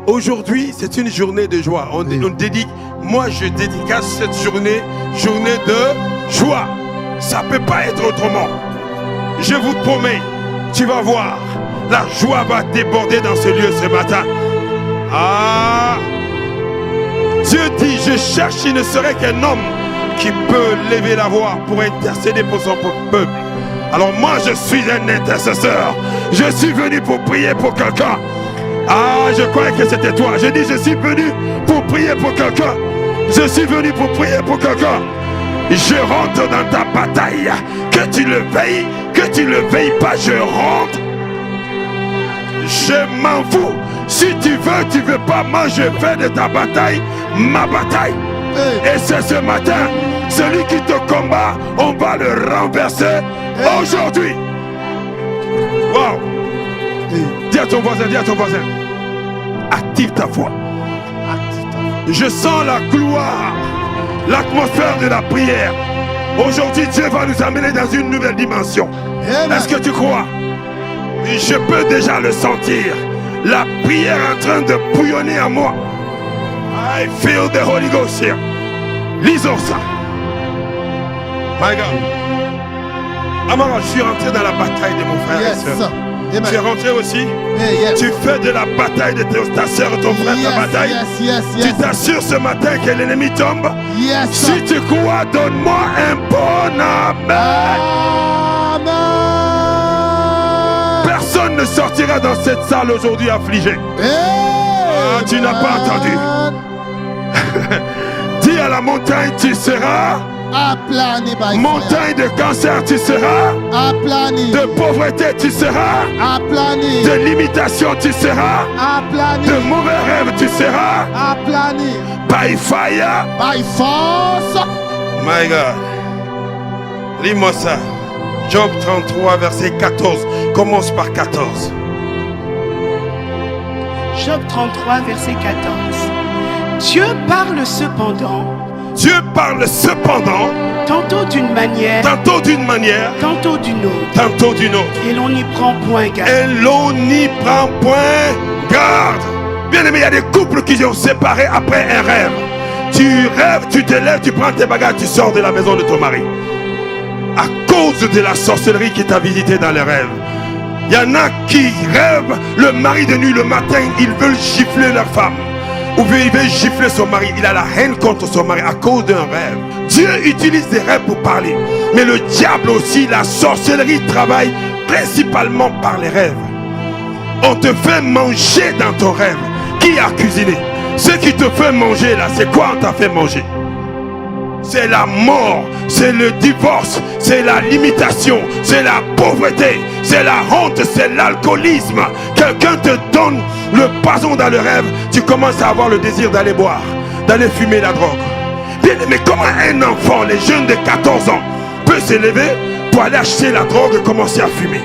Aujourd'hui, c'est une journée de joie. On dédique, moi je dédicace cette journée de joie. Ça ne peut pas être autrement. Je vous promets, tu vas voir, la joie va déborder dans ce lieu ce matin. Ah! Dieu dit, je cherche, il ne serait qu'un homme qui peut lever la voix pour intercéder pour son peuple. Alors moi, je suis un intercesseur. Je suis venu pour prier pour quelqu'un. Ah, je croyais que c'était toi. Je dis, je suis venu pour prier pour quelqu'un. Je suis venu pour prier pour quelqu'un. Je rentre dans ta bataille. Que tu le veuilles pas, je rentre. Je m'en fous. Si tu veux pas, moi je fais de ta bataille ma bataille. Et c'est ce matin, celui qui te combat, on va le renverser aujourd'hui. Wow. Dis à ton voisin, active ta foi. Je sens la gloire, l'atmosphère de la prière. Aujourd'hui, Dieu va nous amener dans une nouvelle dimension. Est-ce que tu crois? Je peux déjà le sentir. La prière est en train de bouillonner en moi. I feel the Holy Ghost here. Lisons ça. My God. Amara, je suis rentré dans la bataille de mon frère et soeur. Tu es rentré aussi? Tu fais de la bataille de ta soeur et ton frère ta bataille. Tu t'assures ce matin que l'ennemi tombe. Si tu crois, donne-moi un bon amen. Personne ne sortira dans cette salle aujourd'hui affligé. Ah, tu n'as pas entendu. Dis à la montagne, tu seras aplani. Montagne de cancer, tu seras aplani. De pauvreté, tu seras aplani. De limitation, tu seras aplani. De mauvais rêves, tu seras aplani. By fire, by force. My God. Lis-moi ça. Job 33, verset 14. Commence par 14. Job 33, verset 14. Dieu parle cependant. Dieu parle cependant. Tantôt d'une manière. Tantôt d'une manière. Tantôt d'une autre. Tantôt d'une autre. Et l'on n'y prend point garde. Et l'on n'y prend point garde. Bien aimé, il y a des couples qui sont séparés après un rêve. Tu rêves, tu te lèves, tu prends tes bagages, tu sors de la maison de ton mari. À cause de la sorcellerie qui t'a visité dans les rêves. Il y en a qui rêvent le mari de nuit le matin, ils veulent gifler leur femme. Ou bien il veut gifler son mari. Il a la haine contre son mari à cause d'un rêve. Dieu utilise des rêves pour parler. Mais le diable aussi, la sorcellerie travaille principalement par les rêves. On te fait manger dans ton rêve. Qui a cuisiné? Ce qui te fait manger là, c'est quoi on t'a fait manger? C'est la mort, c'est le divorce, c'est la limitation, c'est la pauvreté, c'est la honte, c'est l'alcoolisme. Quelqu'un te donne le poison dans le rêve, tu commences à avoir le désir d'aller boire, d'aller fumer la drogue. Mais comment un enfant, les jeunes de 14 ans, peut se lever pour aller acheter la drogue et commencer à fumer?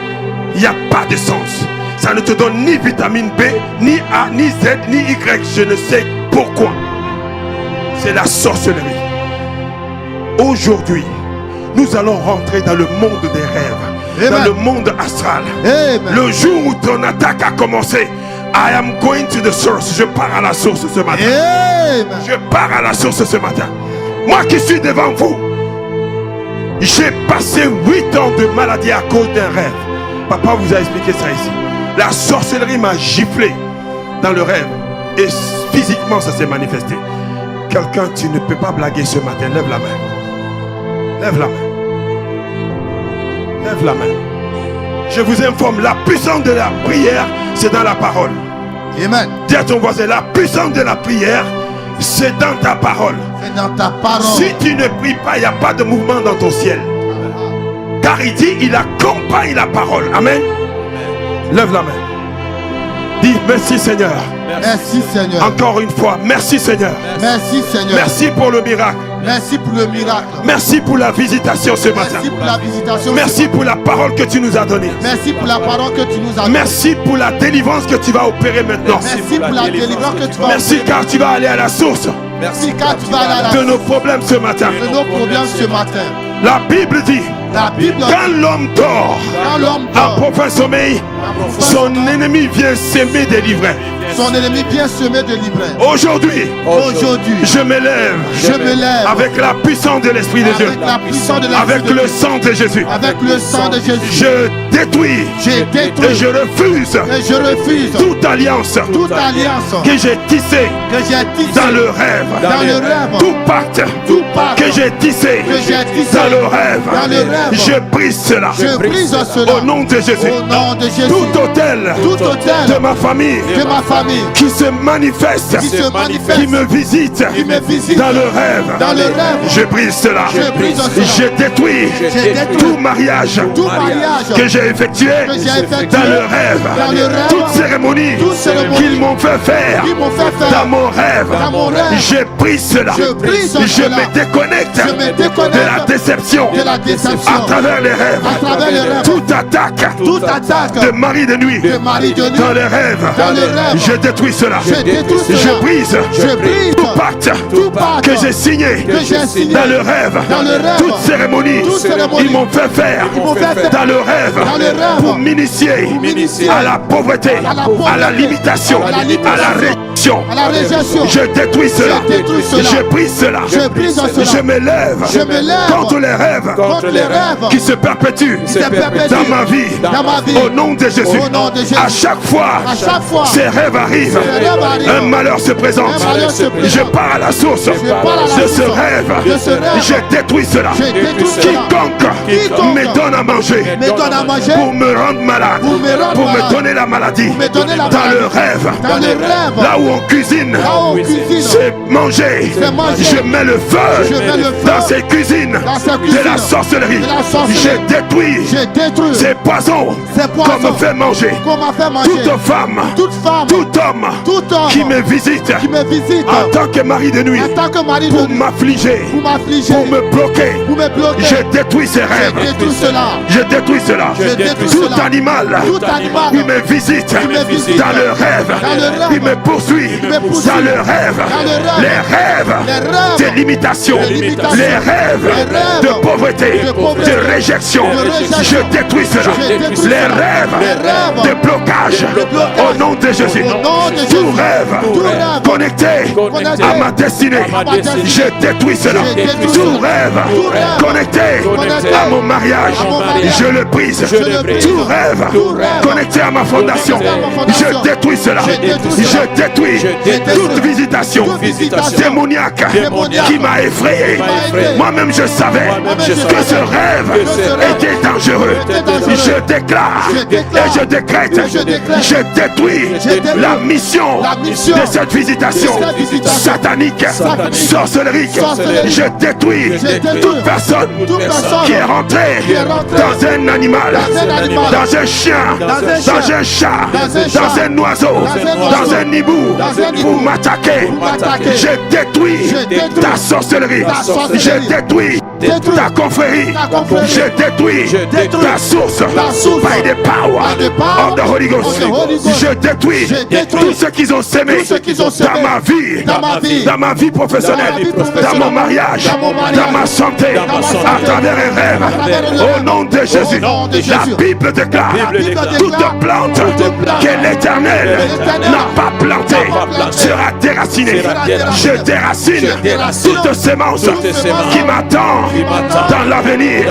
Il n'y a pas de sens. Ça ne te donne ni vitamine B, ni A, ni Z, ni Y. Je ne sais pourquoi. C'est la sorcellerie. Aujourd'hui, nous allons rentrer dans le monde des rêves. Amen. Dans le monde astral. Amen. Le jour où ton attaque a commencé, I am going to the source. Je pars à la source ce matin. Amen. Je pars à la source ce matin. Moi qui suis devant vous, j'ai passé 8 ans de maladie à cause d'un rêve. Papa vous a expliqué ça ici. La sorcellerie m'a giflé dans le rêve. Et physiquement ça s'est manifesté. Quelqu'un, tu ne peux pas blaguer ce matin. Lève la main. Lève la main. Lève la main. Je vous informe, la puissance de la prière, c'est dans la parole. Amen. Dis à ton voisin, la puissance de la prière, c'est dans ta parole. C'est dans ta parole. Si tu ne pries pas, il n'y a pas de mouvement dans ton ciel. Car il dit, il accompagne la parole. Amen. Lève la main. Dis, merci Seigneur. Merci Seigneur. Encore une fois, merci Seigneur. Merci Seigneur. Merci pour le miracle. Merci pour le miracle. Merci pour la visitation ce matin. Merci pour la visitation. Merci pour la parole que tu nous as donnée. Merci pour la parole que tu nous as donnée. Merci pour la délivrance que tu vas opérer maintenant. Merci pour la délivrance que tu vas opérer. Merci car tu vas aller à la source. Merci car tu vas aller à la source de nos problèmes ce matin. De nos problèmes ce matin. La Bible dit, quand l'homme dort, en profond sommeil, son ennemi vient s'aimer délivrer. Son ennemi bien semé de livrets. Aujourd'hui, Aujourd'hui, je me lève avec la puissance de l'Esprit de Dieu, avec la puissance de l'Esprit avec de le Dieu, sang de Jésus. avec le sang de Jésus, Je détruis j'ai et détruit je refuse et je refuse toute alliance toute alliance que j'ai tissée que j'ai tissée dans le rêve, dans le rêve, tout pacte tout pacte que j'ai tissé que j'ai tissé dans le rêve, dans le rêve. je brise cela Je brise cela au nom de Jésus. au nom de Jésus. Tout hôtel Tout hôtel de ma famille de ma famille qui se manifeste, qui se manifeste, qui me visite qui me visite dans le rêve, dans le rêve, je brise cela. je brise cela. Je détruis J'ai détruit tout mariage tout mariage que j'ai effectué que j'ai effectué dans le rêve, dans le rêve, toute cérémonie toute cérémonie qu'ils m'ont fait faire qui m'ont fait faire dans mon rêve, dans mon rêve. je brise cela. Je brise Je cela. me déconnecte Je me déconnecte de la déception de la déception à travers les rêves. à travers les rêves. Toute attaque Toute attaque de mari de nuit de mari de nuit dans les rêves, dans les rêves. je détruis cela. Je détruis cela. Je brise Je brise tout pacte tout pacte que j'ai signé que j'ai signé dans le rêve. dans le rêve. Toute cérémonie Toute cérémonie ils m'ont fait faire Ils m'ont fait faire dans le rêve dans le rêve. pour m'initier m'initier à la pauvreté, à la pauvreté, à la limitation, à la à limitation, la réjection. à la réjection. Je détruis cela. Je détruis cela. Je brise cela. Je brise cela. Je me lève Je me lève contre les rêves contre les rêves qui se perpétuent qui se perpétuent dans ma vie. dans ma vie. Au nom de Jésus. Au nom de Jésus. À chaque fois, À chaque fois, ces rêves arrivent, ces rêves arrivent, un malheur se présente. un malheur se présente. Je pars à la source pars à la de ce source rêve. de ce rêve. Je détruis cela. Je détruis cela. Quiconque me donne à manger me donne à manger pour me rendre malade, pour me rendre pour malade, me donner la maladie, me donner la dans maladie, le rêve, dans le rêve, là où on cuisine, là où on cuisine, c'est manger. c'est manger. Je mets le feu, Je mets le feu dans ces cuisines, dans ces de cuisines la sorcellerie. de la sorcellerie. Je détruis j'ai détruit ces poisons ces poissons qu'on me fait manger. qu'on m'a fait manger. Toute femme, Toute femme, tout homme tout homme qui me visite qui me visite en tant que mari de nuit en tant que mari de pour nuit, m'affliger, pour m'affliger, pour me bloquer, pour me bloquer. je détruis ces Je rêves. détruis cela. Je détruis cela. Je détruis Tout cela. animal Tout animal qui me visite me visite dans le rêve, dans le rêve, qui me poursuit me poursuit dans le rêve, dans le rêve, les rêves les rêves de limitation, de limitation, les rêves les rêves de pauvreté, de pauvreté, de réjection, de réjection. je détruis cela. Je détruis Les cela. rêves Les rêves de blocage au nom de Jésus. Au nom de Tout Jésus. rêve Tout rêve connecté connecté à ma destinée, à ma destinée. je détruis cela. Je détruis Tout cela. rêve Tout rêve connecté connecté à mon mariage, à mon mariage. je le brise. Je le brise. Tout rêve Tout rêve connecté à ma fondation, connecté à ma fondation. je détruis cela. Je détruis cela. Je détruis Je détruis toute cela. visitation Toute visitation démoniaque démoniaque qui m'a effrayé. effrayé. Moi-même je savais je savais que ce rêve que ce rêve était dangereux. était dangereux. Je déclare Je déclare et je décrète, et je décrète. je détruis Je détruis la mission la mission de cette visitation de cette visitation satanique, satanique, sorcellerique. sorcellerie. Je détruis Je détruis toute personne toute personne qui est rentrée qui est rentrée dans un animal, dans un animal, dans un chien, dans un chien, dans un chat, dans un chat, dans un oiseau, dans un hibou, dans un hibou, pour m'attaquer. pour m'attaquer. Je détruis Je détruis ta sorcellerie. ta sorcellerie. Je détruis Détruis ta confrérie. ta confrérie. Je détruis détruis ta source source. by the power By the power of the Holy Ghost. of the Holy Ghost. Je détruis Je détruis tout ce qu'ils ont sémé tout ce qu'ils ont sémé dans ma vie, dans ma vie, dans ma vie professionnelle, dans ma vie dans professionnelle, mon mariage, dans mon mariage, dans ma santé, dans ma santé, à travers un rêve. travers un Au rêve. nom de Jésus, nom de la Jésus. Bible déclare La Bible déclare toute plante plante que l'Éternel l'Éternel n'a pas plantée n'a pas plantée sera déracinée. sera déracinée. Je déracine Je déracine toute sémence toute sémence qui m'attend dans l'avenir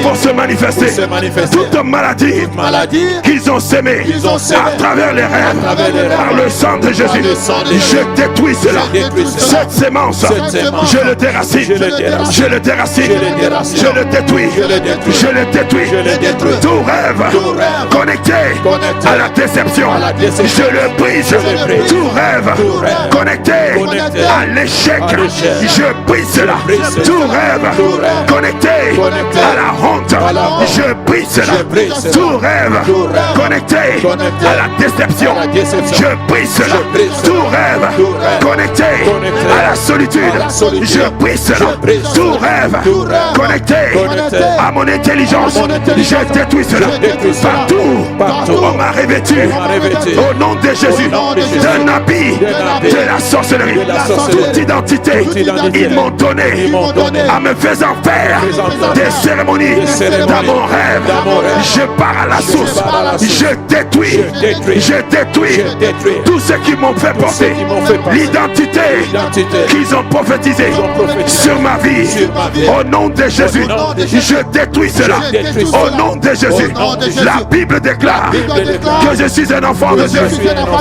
pour se manifester. Pour se manifester. Toute maladie maladie qu'ils ont sémée qu'ils ont sémée à travers les rêves, travers les rêves, par le sang de Jésus, le sang de Jésus. je détruis cela. Je détruis cela. Cette sémence, Cette sémence, je le déracine, je le déracine. je le déracine, Je le déracine. je le détruis, Je le détruis. je le détruis. Je le détruis. Tout rêve Tout rêve connecté connecté à la déception, à la déception. je le brise. Je le brise. Tout rêve Tout rêve connecté connecté à l'échec, à l'échec. je brise cela. brise cela. Tout rêve Tout rêve connecté connecté à la honte, à la honte. je brise cela. Je brise cela. Tout rêve Tout rêve connecté connecté à la déception, à la déception. je brise cela. Je brise cela. Tout rêve Tout rêve connecté connecté à la solitude, à la solitude. je brise cela. Je brise Tout cela. rêve Tout rêve connecté connecté à mon intelligence, à mon intelligence. je détruis cela. Je détruis cela. Partout, on m'a revêtu revêtu. au nom de Jésus Au nom de Jésus. d'un habit habit de la sorcellerie, de la sorcellerie. toute identité. Toute identité. Ils m'ont donné Ils m'ont donné en me faisant faire faisant des faire cérémonies des cérémonies dans mon rêve. dans mon rêve. Je pars à la source, pars à la source. je détruis tous ceux qui m'ont fait porter l'identité qu'ils ont prophétisé sur ma vie. Au nom de Jésus, je détruis cela. Au nom de Jésus, la Bible déclare que je suis un enfant de Dieu.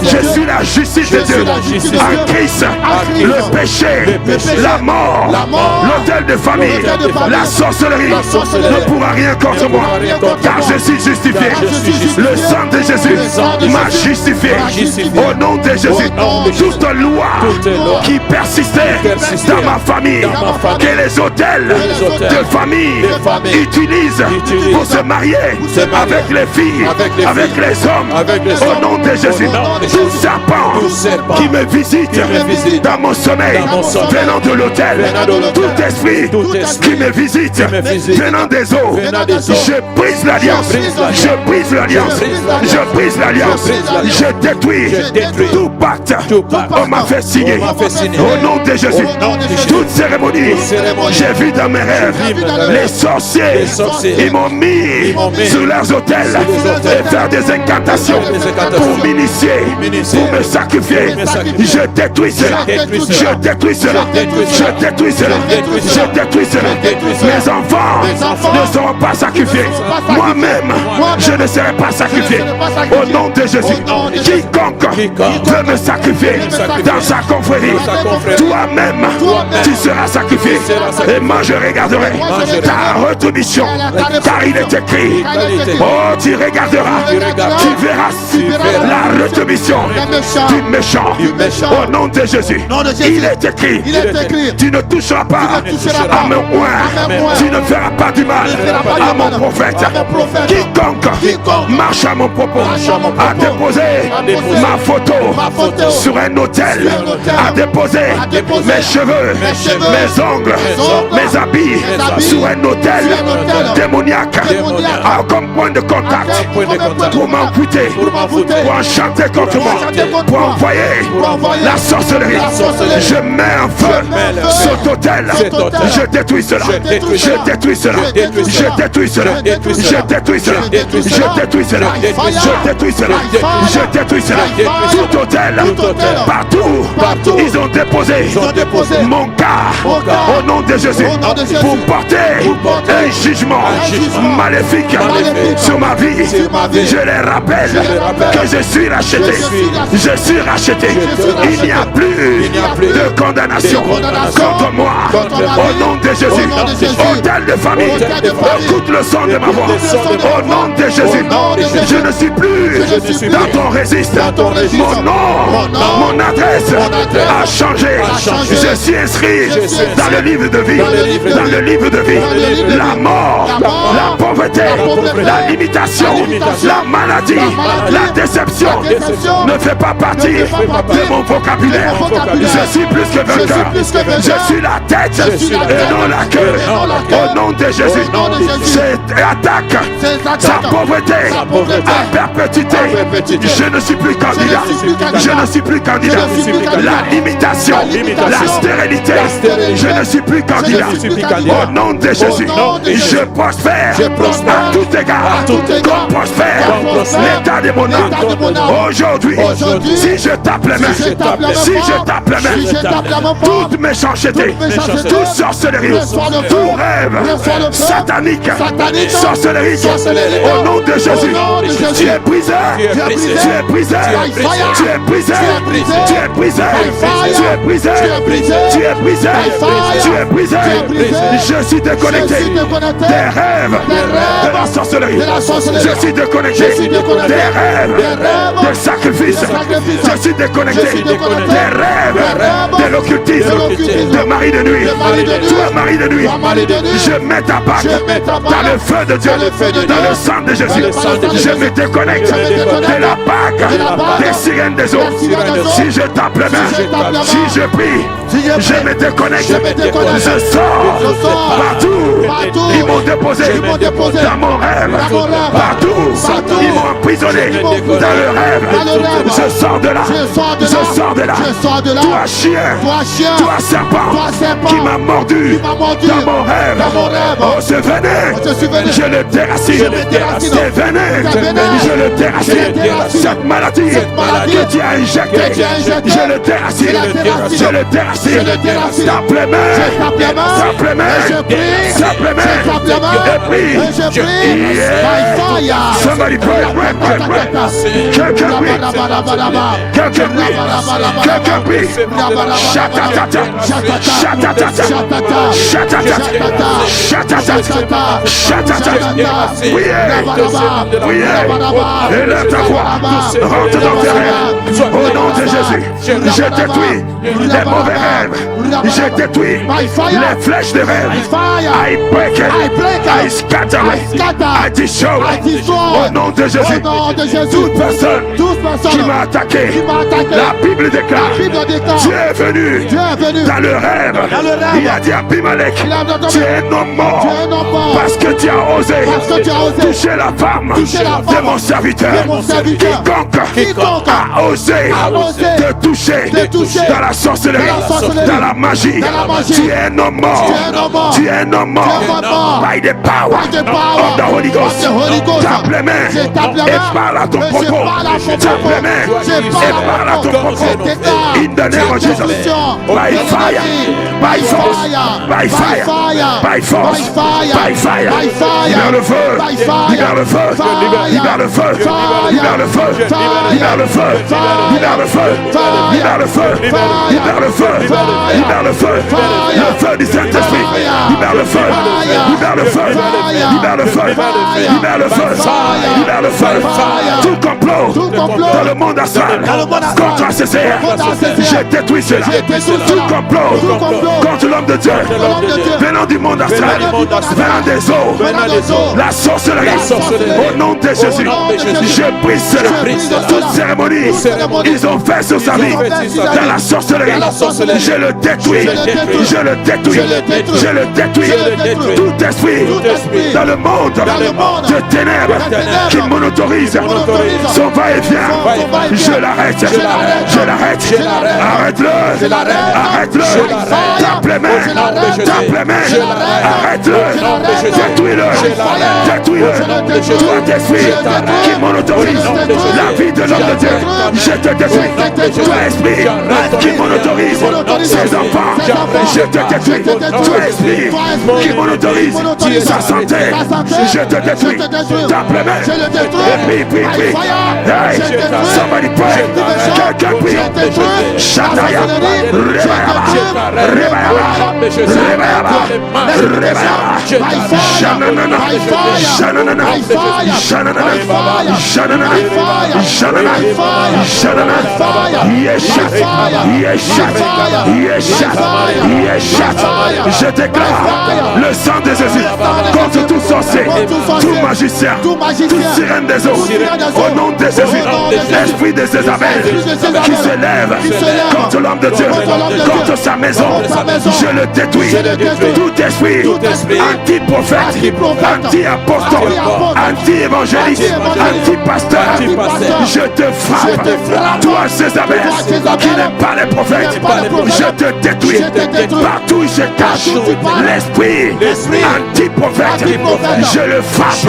Je suis la justice de Dieu. En Christ, le péché, la mort, l'autel de famille, la sorcellerie ne pourra rien contre moi, car je suis justifié. Le sang de Jésus m'a justifié. Au nom de Jésus, toute loi qui persistait dans ma famille, que les hôtels de famille utilisent pour se marier avec les filles, avec les hommes. Au nom de Jésus, tout serpent qui me visite dans mon sommeil, venant de l'hôtel, tout esprit qui me visite venant des eaux, je brise l'alliance, je brise l'alliance, je brise l'alliance, je détruis tout pacte on m'a fait signer. Au nom de Jésus, toute cérémonie, j'ai vu dans mes rêves les sorciers, ils m'ont mis sur leurs hôtels et faire des incantations pour m'initier, pour me sacrifier. Je détruis cela, je détruis cela, je détruis cela, je détruis cela. Mes enfants ne seront pas sacrifiés. Moi-même, je ne serai pas sacrifié. Au nom de Jésus, quiconque veut me sacrifier dans sa confrérie, toi-même, tu seras sacrifié. Et moi, je regarderai ta rétribution, car il est écrit. Oh, tu regarderas, tu verras la rétribution du méchant. Au nom de Jésus, il est écrit. Tu ne toucheras pas à mon oint, tu ne feras pas du mal à mon prophète. Quiconque marche à mon propos a déposé ma photo sur un autel, a déposé mes cheveux, mes ongles, mes habits sur un autel démoniaque, comme point de contact pour m'amputer, pour enchanter contre moi, pour envoyer la sorcellerie. Je mets en feu cet autel, je détruis cela, je détruis cela, je détruis cela, je détruis cela, je détruis cela, je détruis cela, je détruis cela. Tout hôtel, partout, ils ont déposé mon cas au nom de Jésus pour porter un jugement maléfique sur ma vie. Je les rappelle que je suis racheté, je suis racheté. Il n'y a plus de condamnation contre moi au nom de Jésus. Hôtel de famille, écoute le son de ma voix. Au nom de Jésus, je ne suis plus dans ton registre. Mon nom, mon adresse a changé. Je suis inscrit dans le livre de vie, dans le livre de vie. La mort, la pauvreté, la limitation, la maladie, la déception ne fait pas partie de mon vocabulaire. Je suis plus que vainqueur. Je suis la tête et non la queue. Au nom de Jésus, cette attaque, sa pauvreté à perpétuité. Je ne suis plus candidat. Je ne suis plus candidat. La limitation, la stérilité, je ne suis plus candidat. Au nom de Jésus, je prospère à tout égard, comme prospère l'état de mon âme. Aujourd'hui, si je tape les mains, si je tape les mains, toute méchanceté, toute sorcellerie, tout rêve satanique, sorcellerie, au nom de Jésus, tu es brisé, tu es brisé, tu es brisé, tu es brisé, tu es brisé, tu es brisé, tu es brisé. Je suis déconnecté des rêves de la sorcellerie. Je suis déconnecté des rêves des sacrifices. Je suis déconnecté des rêves de l'occultisme, de mari de nuit. Toi, mari de nuit, je mets ta bague dans le feu de Dieu, dans le sang de Jésus. Je me déconnecte de la bague des sirènes des eaux. Si je tape les mains, si je prie, je me déconnecte, je sors partout. Ils m'ont déposé dans mon rêve, partout. Ils m'ont emprisonné dans le rêve. Je sors de là, je sors de là. Toi chien, toi serpent, qui m'a mordu dans mon rêve. Oh, ce venin, je le déracine. Tes venin, Je le déracine. Cette maladie que tu as injectée, je le déracine. Je le déracine. Tape les mains. Tape les mains. Tape les mains. Et puis, somebody pray. Quelqu'un prie. Quelqu'un prie. Quelqu'un prie. Shatatata. Shatatata. Shatatata. Shatatata. Oui. Élève ta voix. Rentre dans tes rêves. Au nom de Jésus. Je détruis les mauvais rêves. Je détruis les flèches de rêve. I break it. I scatter it. I destroy it. Au nom de Jésus. Toute personne qui m'a attaqué, la Bible déclare, tu es venu dans le rêve. Il a dit à Abimelech, tu es un homme mort parce que tu as osé toucher la femme de mon serviteur. Quiconque a osé te toucher dans la sorcellerie, dans la magie, tu es un homme mort. Tu es un homme mort by the power of the Holy Ghost. Tape les mains et parle à ton propos. Tape les mains et parle à ton propos. In the name of Jesus. By fire, by force, by fire, by force, by fire. Libère le feu, libère le feu, libère le feu, libère le feu, libère le feu, libère le feu, libère le feu, libère le feu, libère le feu, le feu du Saint-Esprit. Libère le feu, libère le feu, libère le feu, libère le feu, libère le feu. Tout complot dans le monde astral contre Césaire, je détruis cela. Tout complot contre l'homme de Dieu venant du monde astral, venant des eaux, la sorcellerie, au nom de Jésus, je brise cela. Toute cérémonie ils ont fait sur sa vie dans la sorcellerie, je le détruis, je le détruis, je le détruis. Tout esprit dans le monde de ténèbres qui monotorise son va-et-vient, je l'arrête, je l'arrête, arrête-le, arrête-le, tape les mains, arrête-le, détruis-le, détruis-le. Toi d'esprit qui monotorise la vie de l'homme de Dieu, je te détruis. Toi esprit qui monotorise ses enfants, je te détruis. Toi esprit qui monotorise sa santé, je te détruis. Tape les mains et prie. Hey, somebody pray. Quelqu'un prie. Shataya, Rebayaba, Shananana, Shananana, Shananana, Shananana, je déclare le sang de Jésus contre tout sorcier, tout magicien, toute sirène des eaux, au nom de Jésus, l'esprit de Jézabel qui s'élève contre l'homme de Dieu, contre sa maison, je le détruis. Tout esprit anti-prophète, anti-apostole, anti-évangéliste, anti-pasteur, je te frappe. Toi Jézabel qui n'aime pas les prophètes, je te détruis. Partout je cache l'esprit anti-prophète, je le frappe,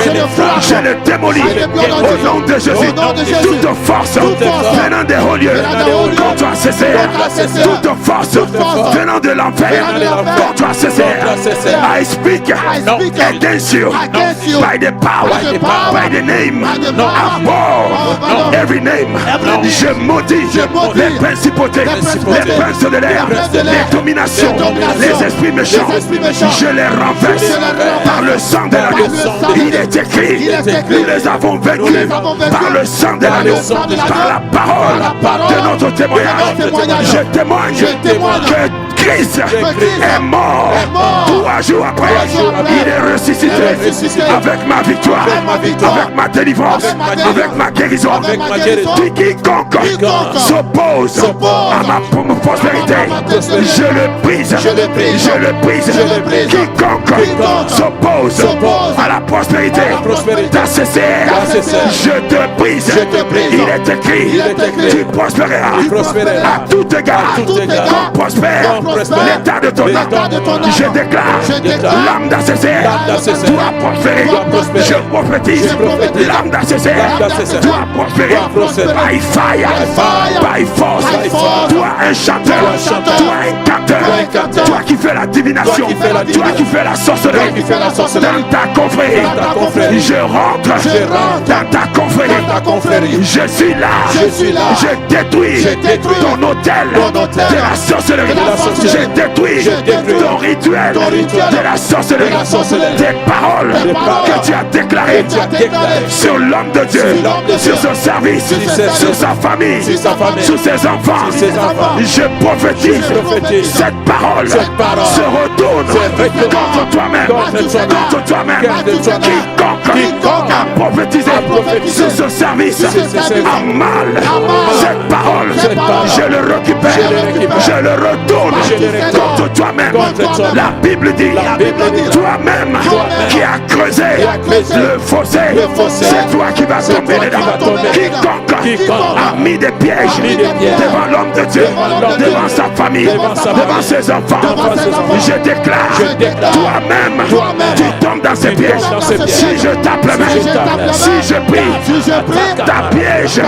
je le démolis au nom de Jésus. Toute force venant des hauts lieux contre toi Césaire, toute force venant de l'enfer contre toi Césaire, I speak against you by the power, by the name above every name. Je maudis les principautés, les princes de l'air, les dominations, les esprits méchants, je les renverse par le sang de l'agneau. Il est écrit, nous les avons vaincus par le sang de l'agneau, par la parole de notre témoignage. Je témoigne que Christ est mort. 3 jours après, il est ressuscité avec ma victoire, avec ma délivrance, avec ma guérison. Quiconque s'oppose à ma prospérité, je le brise, je le brise. Quiconque s'oppose à la prospérité d'Acésaire, je te brise. Je te brise. Il est écrit. Il est écrit. Tu prospéreras. Tu prospéreras. À tout égard. À tout égard. Comme prospère Comme prospère l'état de ton l'état âme. de ton âme. Je déclare. Je déclare. L'âme d'Acésaire L'âme d'Acésaire doit prospérer. doit prospérer. Je prophétise. Je prophétise. L'âme d'Acésaire L'âme d'Acésaire doit prospérer. doit prospérer. By fire. fire. By force. By force. Toi un chanteur. Toi un chanteur. Toi un canteur. Toi un canteur. Toi qui fais la divination. Toi qui fais la Toi qui fais la sorcellerie. Toi qui fais la sorcellerie. Dans ta confrérie. Dans ta confrérie. Je rentre. Dans ta confrérie. Dans ta confrérie. Je suis là. Je suis là. Je détruis. Je détruis ton hôtel. ton hôtel. De la sorcellerie. De la sorcellerie. Je détruis. Je détruis ton rituel. ton rituel. De la sorcellerie. De la sorcellerie. Tes paroles. Tes paroles. Que tu as déclarées. Que tu as déclarées. Sur l'homme de Dieu. Sur l'homme de Sur Dieu. son service. Sur ses Sur services. sa famille. Sur sa famille. Sur ses enfants. Sur ses enfants. Je prophétise. Je prophétise. Cette parole. Cette parole Se retourne. se retourne Contre toi-même. contre toi-même. Contre toi-même. Contre toi-même. Quiconque a prophétisé prophétisé sur ce service sur ce service a mal. Cette parole. Cette parole. Je le récupère. Je le récupère. Je le retourne. Je le retourne. Contre toi-même. Contre toi-même. La Bible dit. La Bible dit. Toi-même qui a creusé creusé le fossé. le fossé. C'est toi qui vas C'est tomber toi qui dedans. vas tomber dedans. Quiconque a mis des pièges mis des pièges devant l'homme de Dieu, devant l'homme de devant Dieu, sa famille, devant sa devant famille, ses enfants. devant ses enfants. Je déclare. Je déclare. Toi-même, Toi-même, tu tombes dans ces tu pièges. tombes dans ces Si pièges. je tape la main, Si je tape la main, si je prie, ta piège,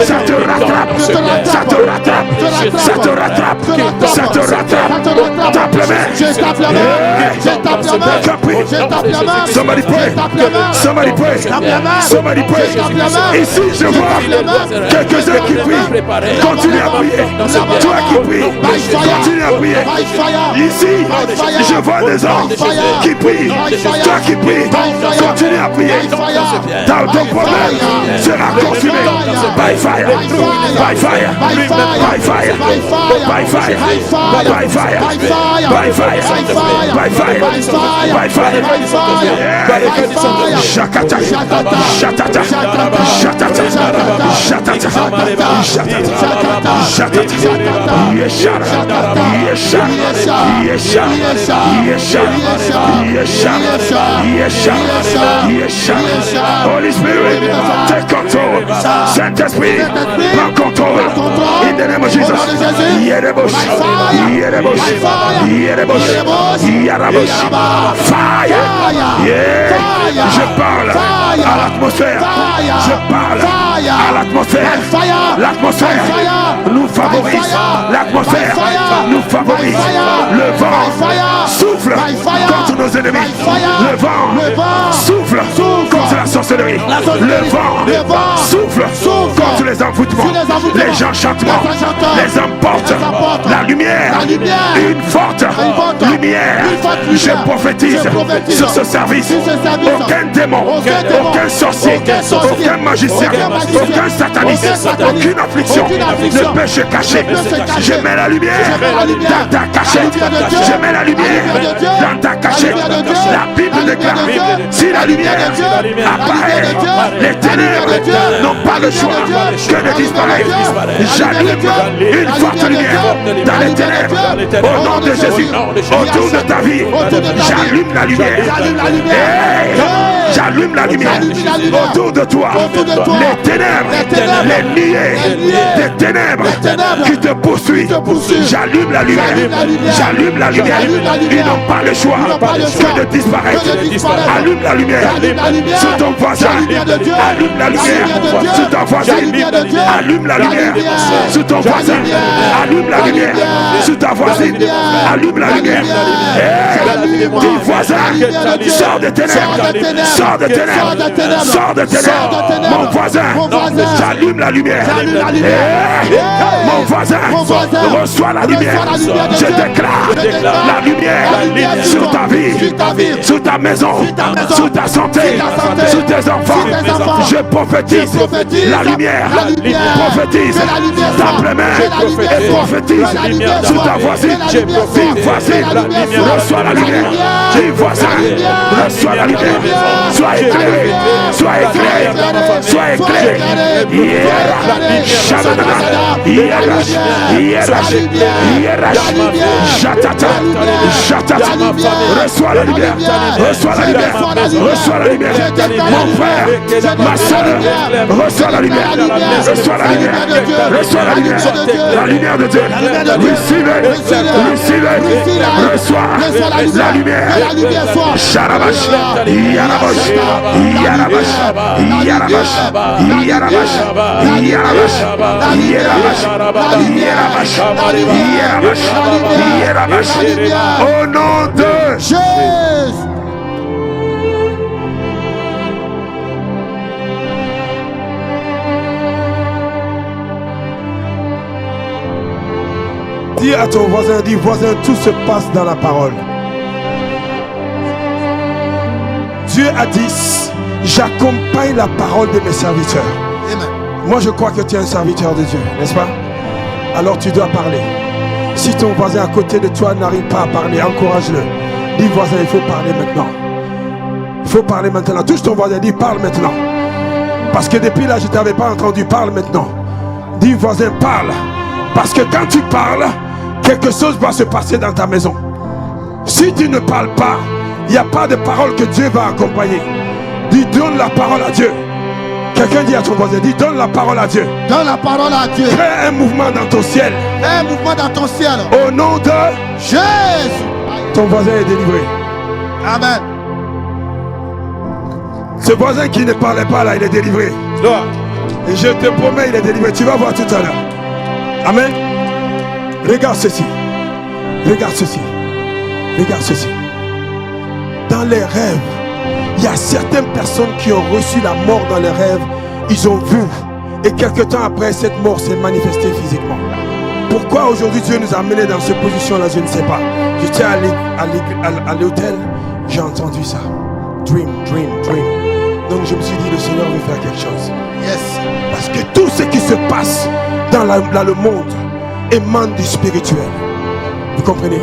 ça te rattrape, ça te rattrape, ça te rattrape, ça te rattrape. Tape la main. Je tape la main. Je tape la main. Je tape la main. Somebody pray. Somebody pray. Somebody pray. Ici, je vois quelques-uns qui prient. Continue à prier. Toi qui pries, continue à prier. Ici, je vois des hommes qui prient. Toi qui pries, continue à prier. Ton problème sera consumé. By fire. By fire. By fire. By fire. By fire. By fire. By fire. By fire. Shakata. Shatata. Shatata. Shatata. Shatata. Yesha. Yesha. Yesha. Yesha. Yesha. Yesha. Holy Spirit, take control. Saint-Esprit, prends contrôle. In the name of Jesus. Yerebush. Yerebush. Yerebush. Yarabush. Fire. Yeah. Je parle à l'atmosphère. Je parle à l'atmosphère. L'atmosphère nous favorise. L'atmosphère nous favorise. Le vent souffle contre nos ennemis. Le vent souffle contre la sorcellerie. Le vent souffle contre les envoûtements, les enchantements, les emporte. La lumière, une forte lumière. Je prophétise sur ce service. Aucun démon, aucun sorcier, aucun magicien, aucun sataniste, aucune affliction ne peut se cacher. Je mets la lumière dans ta cachette. Je mets la lumière dans ta cachette. La Bible déclare, si la lumière apparaît, les ténèbres n'ont pas le choix que de disparaître. J'allume une forte lumière dans les ténèbres. Au nom de Jésus, autour de ta vie, j'allume la lumière. Hey! J'allume la lumière autour de toi. Les ténèbres, les nuées des ténèbres qui te poursuivent. J'allume la lumière. J'allume la lumière. Ils n'ont pas le choix que de disparaître. Allume la lumière sur ton voisin. Allume la lumière sur ton voisin. Allume la lumière sur ton voisin. Allume la lumière sur ta voisine. Allume la lumière. Dis voisin, sors de ténèbres. Sors de ténèbres. Sors de ténèbres. Mon voisin, j'allume la lumière. Mon voisin, reçois la lumière. Je déclare la lumière sur ta vie, sur ta maison, sur ta santé, sur tes enfants. Je prophétise la lumière. Prophétise ta main et prophétise sur ta voisine. Dis voisine, reçois la lumière. Dis voisin, reçois la lumière. Sois éclairé, sois éclairé, sois éclairé. Reçois la lumière, reçois la lumière, reçois la lumière. Mon frère, ma soeur, reçois la lumière, reçois la lumière, reçois la lumière de Dieu. Recevez, reçois la lumière. Sharabash, Yarabash, Yarabash, Yarabash, Yarabash, Yarabash, Yarabash, Yarabash, au nom de Jésus. Dis à ton voisin, dis voisin, tout se passe dans la parole. Dieu a dit, j'accompagne la parole de mes serviteurs. Amen. Moi je crois que tu es un serviteur de Dieu, n'est-ce pas? Alors tu dois parler. Si ton voisin à côté de toi n'arrive pas à parler, encourage-le. Dis voisin, il faut parler maintenant. Il faut parler maintenant. Touche ton voisin, dis parle maintenant. Parce que depuis là je ne t'avais pas entendu, parle maintenant. Dis voisin, parle. Parce que quand tu parles, quelque chose va se passer dans ta maison. Si tu ne parles pas, il n'y a pas de parole que Dieu va accompagner. Dis donne la parole à Dieu. Quelqu'un dit à ton voisin, dis donne la parole à Dieu. Donne la parole à Dieu. Crée un mouvement dans ton ciel. Un mouvement dans ton ciel. Au nom de Jésus. ton voisin est délivré. Amen. Ce voisin qui ne parlait pas là, il est délivré. Et je te promets, il est délivré. Tu vas voir tout à l'heure. Amen. Regarde ceci. Regarde ceci. Regarde ceci. Dans les rêves, il y a certaines personnes qui ont reçu la mort dans les rêves. Ils ont vu. Et quelque temps après, cette mort s'est manifestée physiquement. Pourquoi aujourd'hui Dieu nous a menés dans cette position-là, je ne sais pas. J'étais à l'hôtel, j'ai entendu ça. Dream, dream, dream. Donc je me suis dit, le Seigneur veut faire quelque chose. Yes. Parce que tout ce qui se passe dans le monde émane du spirituel. Vous comprenez?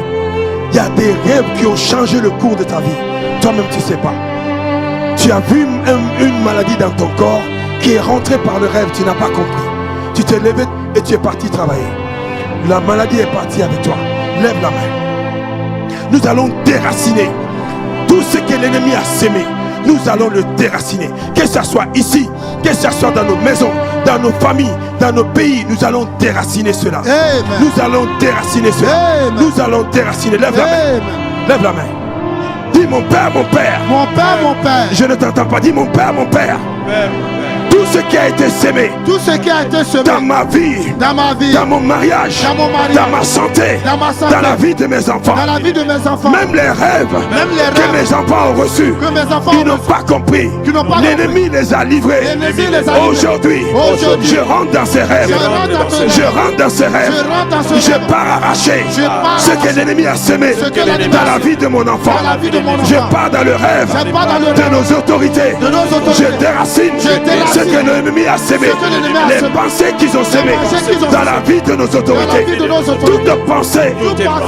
Il y a des rêves qui ont changé le cours de ta vie. Toi-même, tu ne sais pas. Tu as vu une maladie dans ton corps qui est rentrée par le rêve, tu n'as pas compris. Tu t'es levé et tu es parti travailler. La maladie est partie avec toi. Lève la main. Nous allons déraciner tout ce que l'ennemi a sémé. Nous allons le déraciner. Que ce soit ici, que ce soit dans nos maisons, dans nos familles, dans nos pays, nous allons déraciner cela. Amen. Nous allons déraciner cela. Amen. Nous allons déraciner. Lève la main. Amen. Lève la main. Dis mon Père, mon Père. Mon Père, mon Père. Je ne t'entends pas. Dis mon Père, mon Père. Tout ce qui a été sémé Tout ce qui a été semé dans ma vie, dans ma vie, dans mon mariage, dans mon mariage, dans ma santé, dans ma santé, dans la vie de mes enfants, dans la vie de mes enfants, même les rêves que mes enfants ont reçus, que mes enfants ils n'ont pas compris. Qui n'ont pas L'ennemi les a livrés. L'ennemi les a livrés. Aujourd'hui, je rentre dans ces rêves. Je rentre dans ces rêves. Je pars arracher ce que l'ennemi a semé dans la vie de mon enfant. Je pars dans le rêve de nos autorités. Je déracine ce que l'ennemi a semé. Les pensées qu'ils ont semées dans la vie de nos autorités. Toute pensée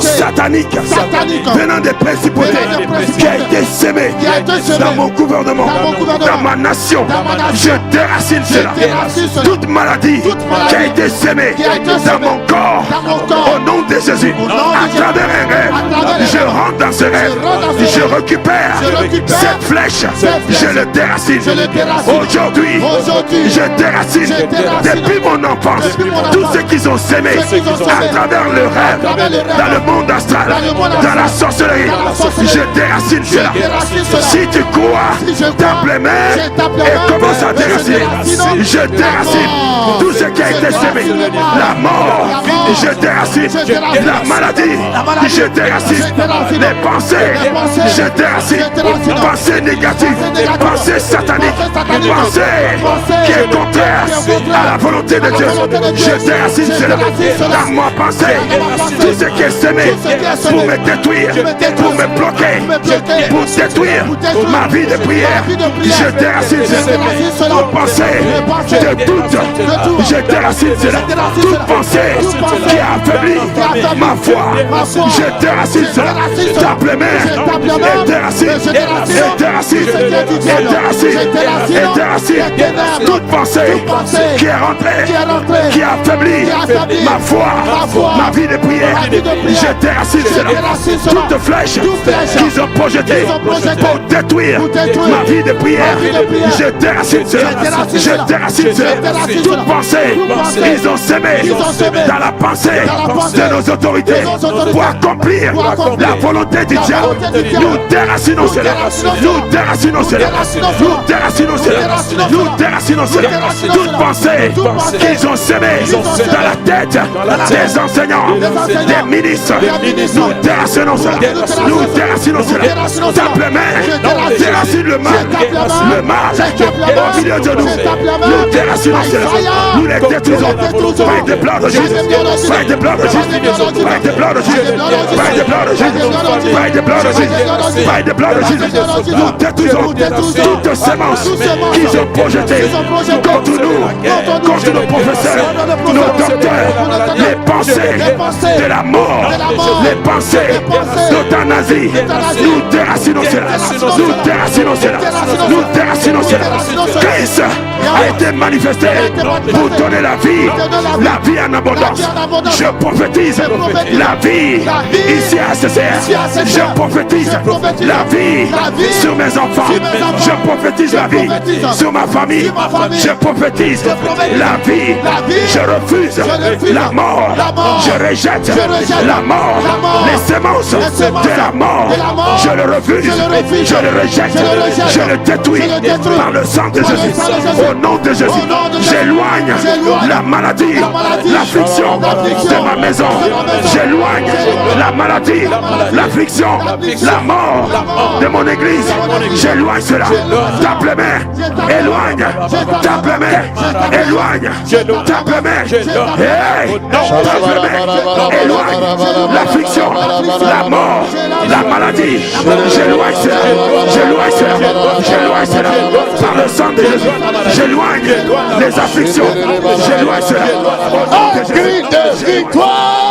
satanique venant des principautés qui a été sémée dans mon gouvernement, dans ma nation. Je déracine cela. Toute maladie qui a été sémée dans mon corps, au nom de Jésus, à travers un rêve, je rentre dans ce rêve. Je récupère cette flèche. Je le déracine. Aujourd'hui, je déracine depuis mon enfance tout ce qu'ils ont sémé à travers le rêve, dans le monde astral, dans la sorcellerie. Je déracine cela. Si tu crois, tape les mains et commence à déraciner. Je déracine tout ce qui a été sémé. La mort, je déracine. La maladie, je déracine. les pensées, je déracine. Pensées négatives, pensées sataniques, pensées qui est contraire à la volonté de Dieu. Je déracine cela dans ma pensée. Tout ce qui est semé pour me détruire, pour me bloquer, pour détruire ma vie de prière, je déracine cela. Toute pensée de doute, je déracine cela. Toute pensée qui a affaibli ma foi, je déracine cela. Tape les mains et déracine, et déracine, et déracine, toute pensée qui est rentrée, qui a affaibli ma foi, ma vie de prière, je déracine cela. Toute flèche qu'ils ont projetée pour détruire ma vie de prière, je déracine cela. Je déracine cela. Toute pensée qu'ils ont semé dans la pensée de nos autorités pour accomplir la volonté du diable, nous déracinons cela. Nous déracinons cela. Nous déracinons cela. Nous déracinons cela. Toute pensée qu'ils ont semé dans la tête des enseignants, des ministres, nous déracinons cela. Nous déracinons cela. Tape les mains, déracine le mal au milieu de nous. Nous déracinons cela. Nous les détruisons par des plans de Jésus, par des plans de Jésus, par des plans de Jésus, par des plans de Jésus, par des plans de Jésus, par des plans de Jésus. Nous détruisons toute sémence qu'ils ont projetée contre nous, contre nos professeurs, nos docteurs, les pensées de la mort, les pensées d'euthanasie. Nous déracinons cela. Nous déracinons cela. Nous déracinons cela. Christ a été manifesté pour donner la vie en abondance. Je prophétise la vie ici à CCR. Je prophétise la vie sur mes enfants. Je prophétise la vie sur ma famille. Je prophétise la vie. Je refuse la mort. Je rejette la mort. Les sémences de la mort. Je le refuse. Je le rejette. Je le détruis par le sang de Jésus. Au nom de Jésus, j'éloigne la maladie, l'affliction de ma maison. J'éloigne la maladie, l'affliction, la mort de mon église. J'éloigne cela. Tape les mains. Éloigne. Tape les mains. Éloigne. Tape les mains. Hey. Tape les mains. Éloigne l'affliction, la mort, la maladie. J'éloigne cela. J'éloigne cela. J'éloigne cela. Par le sang de Jésus. J'éloigne les afflictions. J'éloigne cela. Au nom de Jésus. Victoire!